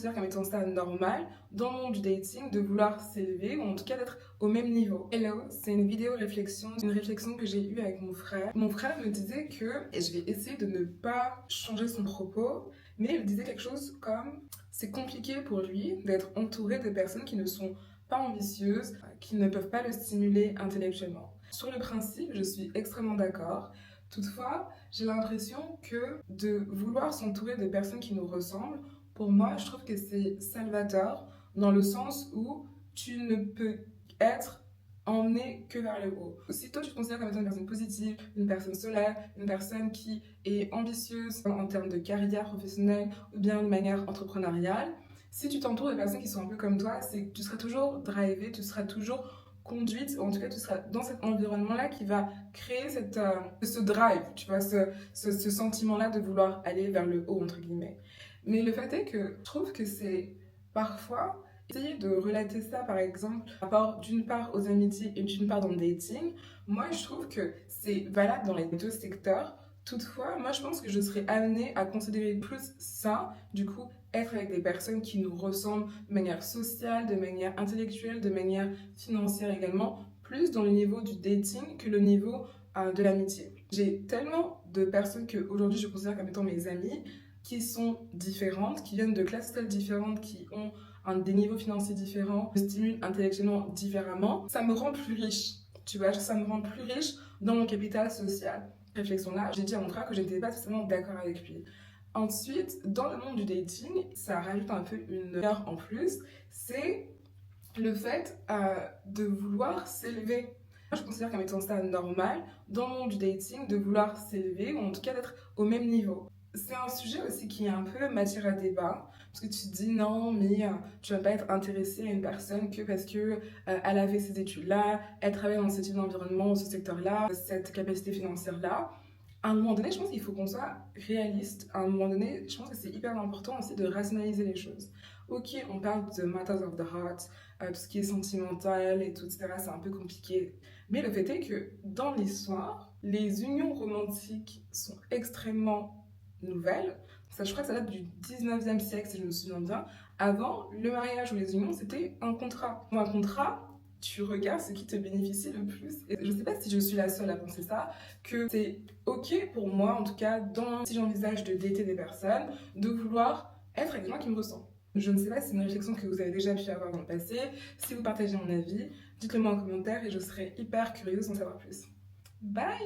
considère comme étant ça normal dans le monde du dating de vouloir s'élever ou en tout cas d'être au même niveau. Hello, c'est une vidéo réflexion, une réflexion que j'ai eue avec mon frère. Mon frère me disait que, et je vais essayer de ne pas changer son propos, mais il disait quelque chose comme c'est compliqué pour lui d'être entouré de personnes qui ne sont pas ambitieuses, qui ne peuvent pas le stimuler intellectuellement. Sur le principe, je suis extrêmement d'accord. Toutefois, j'ai l'impression que de vouloir s'entourer de personnes qui nous ressemblent, pour moi, je trouve que c'est salvateur dans le sens où tu ne peux être emmené que vers le haut. Si toi tu te considères comme étant une personne positive, une personne solaire, une personne qui est ambitieuse en termes de carrière professionnelle ou bien de manière entrepreneuriale, si tu t'entoures de personnes qui sont un peu comme toi, c'est que tu seras toujours drivé, tu seras toujours conduite, ou en tout cas tu seras dans cet environnement-là qui va créer ce drive, tu vois, ce sentiment-là de vouloir aller vers le haut, entre guillemets. Mais le fait est que je trouve que c'est parfois essayer de relater ça, par exemple, par rapport d'une part aux amitiés et d'une part dans le dating. Moi, je trouve que c'est valable dans les deux secteurs. Toutefois, moi, je pense que je serais amenée à considérer plus ça, du coup, être avec des personnes qui nous ressemblent de manière sociale, de manière intellectuelle, de manière financière également, plus dans le niveau du dating que le niveau de l'amitié. J'ai tellement de personnes que aujourd'hui je considère comme étant mes amies, qui sont différentes, qui viennent de classes sociales différentes, qui ont des niveaux financiers différents, me stimulent intellectuellement différemment. Ça me rend plus riche, tu vois, ça me rend plus riche dans mon capital social. Réflexion-là, j'ai dit à mon frère que je n'étais pas forcément d'accord avec lui. Ensuite, dans le monde du dating, ça rajoute un peu une heure en plus, c'est le fait de vouloir s'élever. Moi, je considère comme étant ça normal dans le monde du dating de vouloir s'élever ou en tout cas d'être au même niveau. C'est un sujet aussi qui est un peu matière à débat, parce que tu te dis non, mais tu vas pas être intéressé à une personne que parce que elle a fait ces études-là, elle travaille dans ce type d'environnement, ce secteur-là, cette capacité financière-là. À un moment donné, je pense qu'il faut qu'on soit réaliste. À un moment donné, je pense que c'est hyper important aussi de rationaliser les choses. Ok, on parle de matters of the heart, tout ce qui est sentimental et tout, etc. C'est un peu compliqué. Mais le fait est que dans l'histoire, les unions romantiques sont extrêmement nouvelles. Ça, je crois que ça date du 19e siècle, si je me souviens bien. Avant, le mariage ou les unions, c'était un contrat. Un contrat, tu regardes ce qui te bénéficie le plus. Et je sais pas si je suis la seule à penser ça, que c'est ok pour moi, en tout cas, si j'envisage de dater des personnes, de vouloir être avec des gens qui me ressemblent. Je ne sais pas si c'est une réflexion que vous avez déjà pu avoir dans le passé. Si vous partagez mon avis, dites-le moi en commentaire et je serai hyper curieuse d'en savoir plus. Bye!